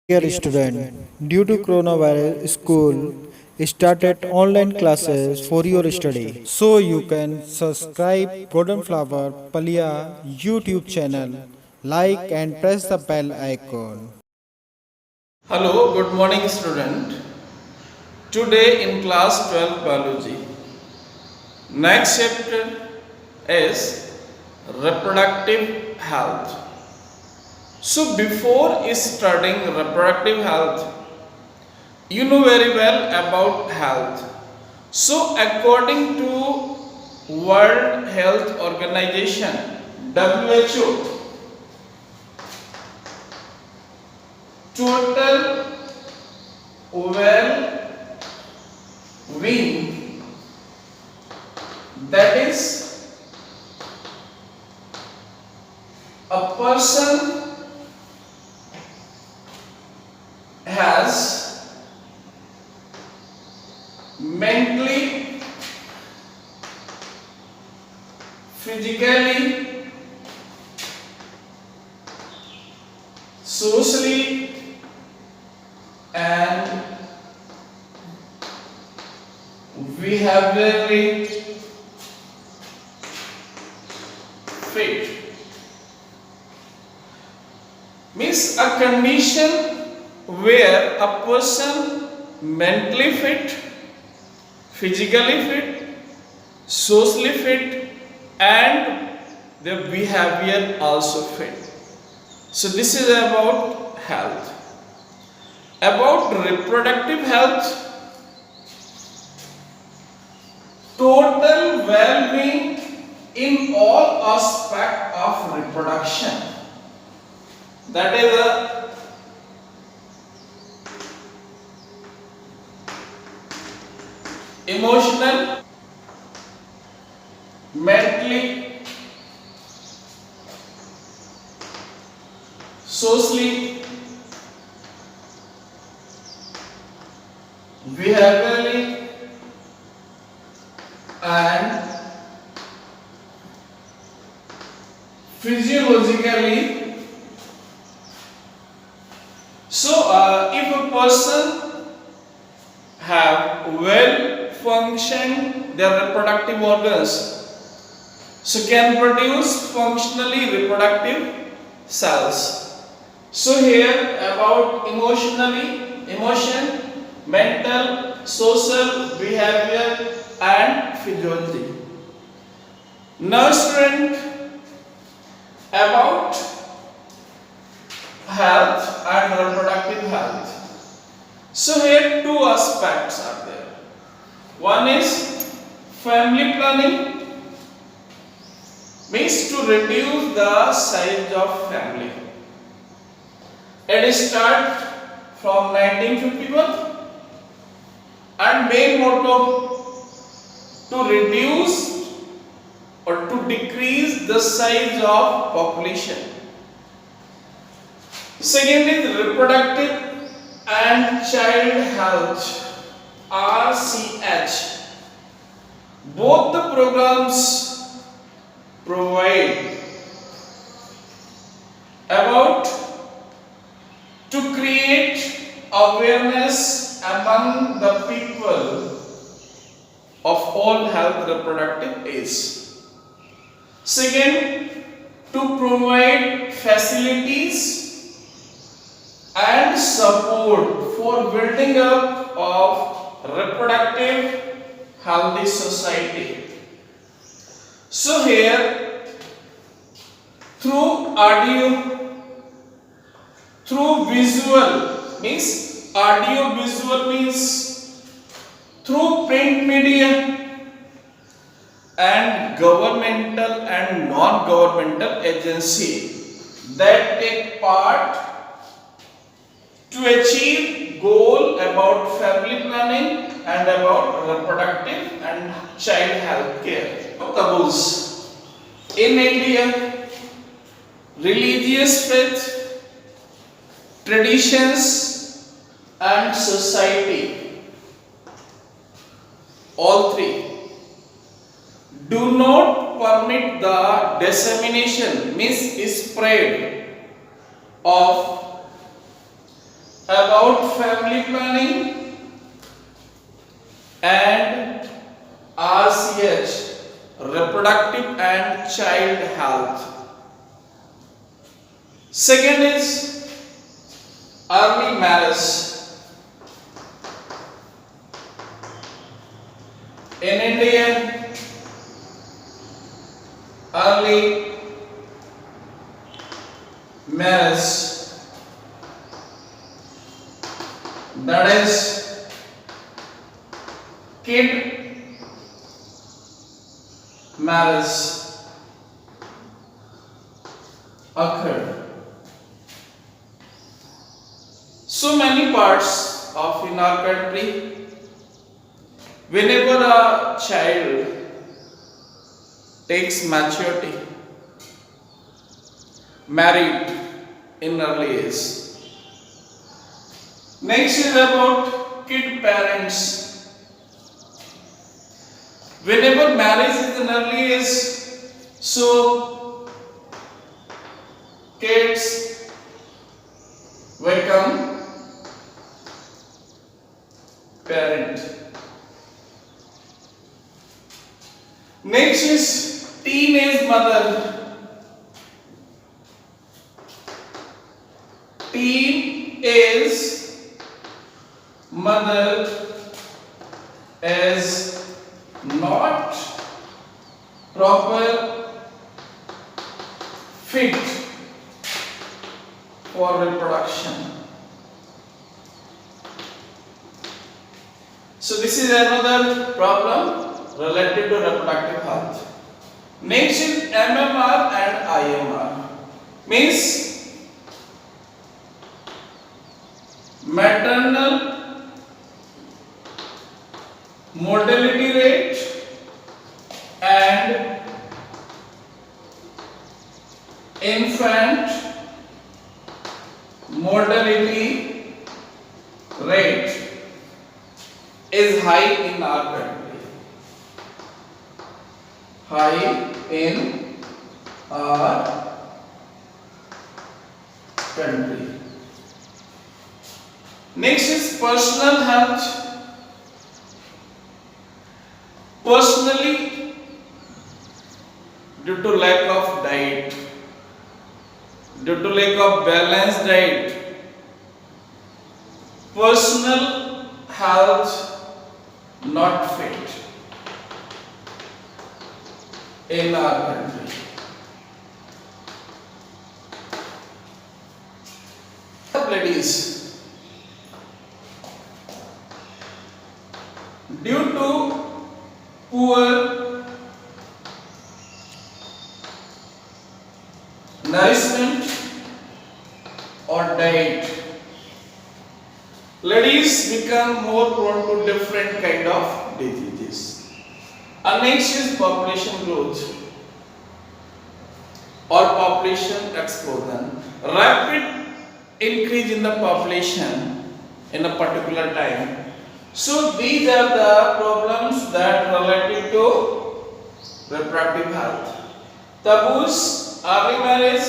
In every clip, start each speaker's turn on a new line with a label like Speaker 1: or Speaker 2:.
Speaker 1: Dear student, due to coronavirus, school started online classes for your study. So you can subscribe Golden Flower Palia YouTube channel, like and press the bell icon.
Speaker 2: Hello, good morning student. Today in class 12 biology, next chapter is reproductive health. So before studying reproductive health, you know very well about health. So according to World Health Organization WHO, total well-being, that is a person has mentally, physically, socially and behaviorally fit. Means a condition where a person mentally fit, physically fit, socially fit and their behavior also fit. So this is about health. About reproductive health, total well-being in all aspects of reproduction. That is a emotional, mentally, socially, behaviorally and physiologically. So if a person have well function their reproductive organs, so can produce functionally reproductive cells. So here about emotion, mental, social, behavior and physiology. Now student, about health and reproductive health. So here two aspects are there. One is family planning, means to reduce the size of family. It start from 1951 and main motto to reduce or to decrease the size of population. Second is reproductive and child health, RCH. Both the programs provide about to create awareness among the people of all health reproductive age. Second, to provide facilities and support for building up of reproductive healthy society. So here through audio, through visual means audio visual means through print media and governmental and non-governmental agency that take part to achieve goal about family planning and about reproductive and child health care. Taboos. In India, religious faith, traditions and society, all three, do not permit the dissemination, means spread of about family planning and RCH, reproductive and child health. Second is early marriage. In India, early marriage, that is kid marriage, occurred. So many parts of in our country, whenever a child takes maturity, married in early age. Next is about kid parents. Whenever marriage is in early age, so kids become parent. Next is teenage mother. Teen is mother is not proper fit for reproduction. So this is another problem related to reproductive health. Next is MMR and IMR. Means maternal mortality rate and infant mortality rate is high in our country. High in our country. Next is personal health. Personally, due to lack of diet, due to lack of balanced diet, personal health not fit in our country. Ladies, due to poor nourishment or diet, ladies become more prone to different kind of diseases. And next is population growth or population explosion. Rapid increase in the population in a particular time. So these are the problems that related to reproductive health. Taboos, early marriage,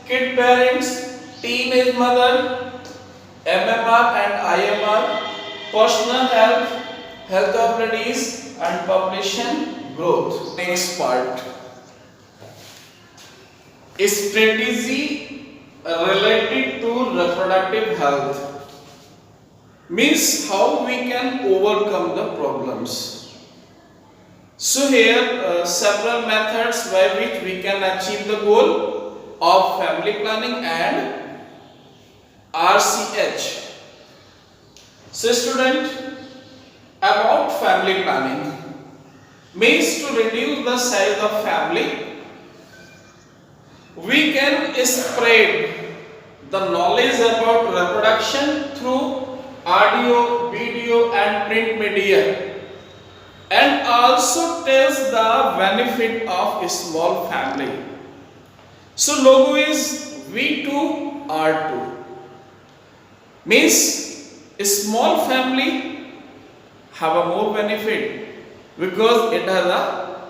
Speaker 2: kid parents, teenage mother, MMR and IMR, personal health, health of ladies and population growth. Next part. Strategy related to reproductive health means how we can overcome the problems. So here several methods by which we can achieve the goal of family planning and RCH. So student, about family planning means to reduce the size of family. We can spread the knowledge about reproduction through audio, video and print media, and also tells the benefit of a small family. So logo is V2R2 means a small family have a more benefit because it has a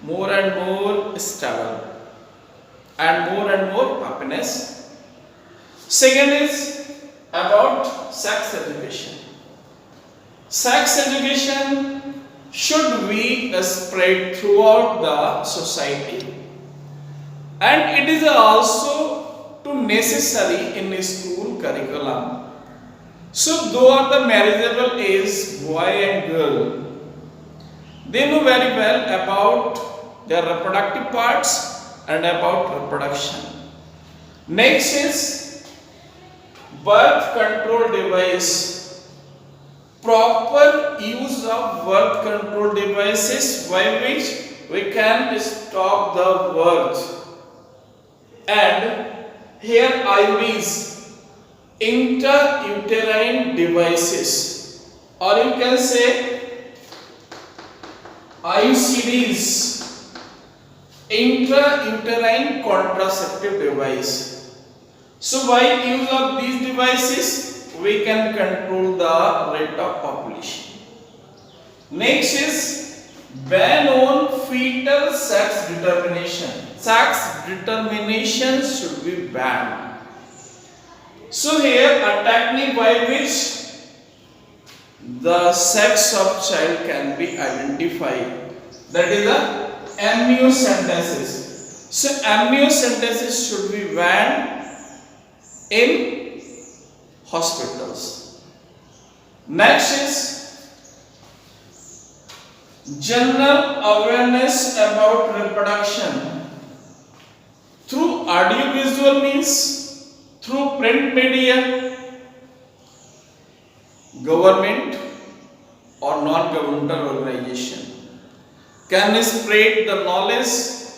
Speaker 2: more and more stable and more happiness. Second is about sex education. Sex education should be spread throughout the society, and it is also too necessary in a school curriculum. So, though at the marriageable age, boy and girl, they know very well about their reproductive parts and about reproduction. Next is birth control device. Proper use of birth control devices by which we can stop the birth. And here IUDs, intrauterine devices, or you can say IUCDs, intrauterine contraceptive device. So by use of these devices, we can control the rate of population. Next is ban on fetal sex determination. Sex determination should be banned. So here a technique by which the sex of child can be identified, that is the amniocentesis. So amniocentesis should be banned in hospitals. Next is general awareness about reproduction through audiovisual means, through print media, government or non-governmental organization can spread the knowledge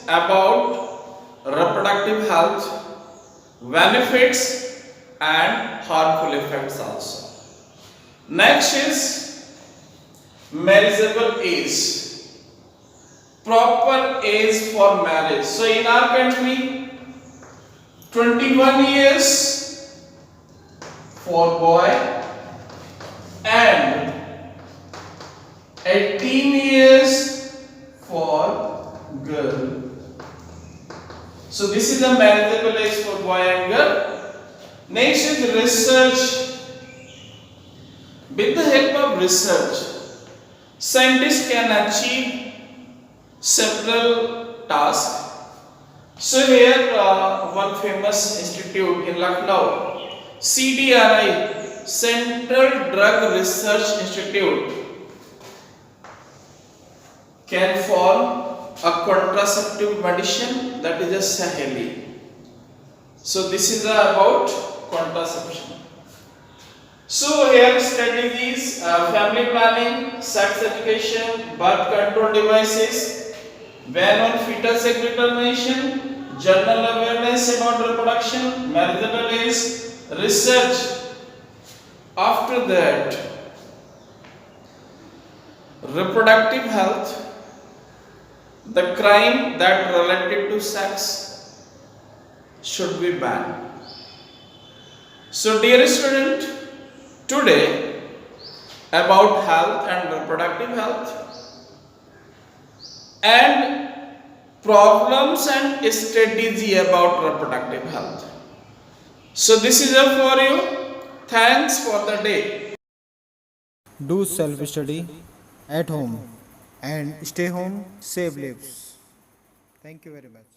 Speaker 2: about reproductive health, benefits and harmful effects also. Next is marriageable age, proper age for marriage. So in our country, 21 years for boy and 18 years for girl. So this is the marriageable age for boy and girl. Next is research. With the help of research, scientists can achieve several tasks. So here one famous institute in Lucknow, CDRI, Central Drug Research Institute, can form a contraceptive medicine, that is a Saheli. So this is about contraception. So here strategies, family planning, sex education, birth control devices, ban on fetal sex determination, general awareness about reproduction, marriageable age, research. After that, reproductive health, the crime that related to sex should be banned. So dear student, today about health and reproductive health and problems and strategy about reproductive health. So this is all for you. Thanks for the day.
Speaker 1: Do self study at home and stay home, save lives. Thank you very much.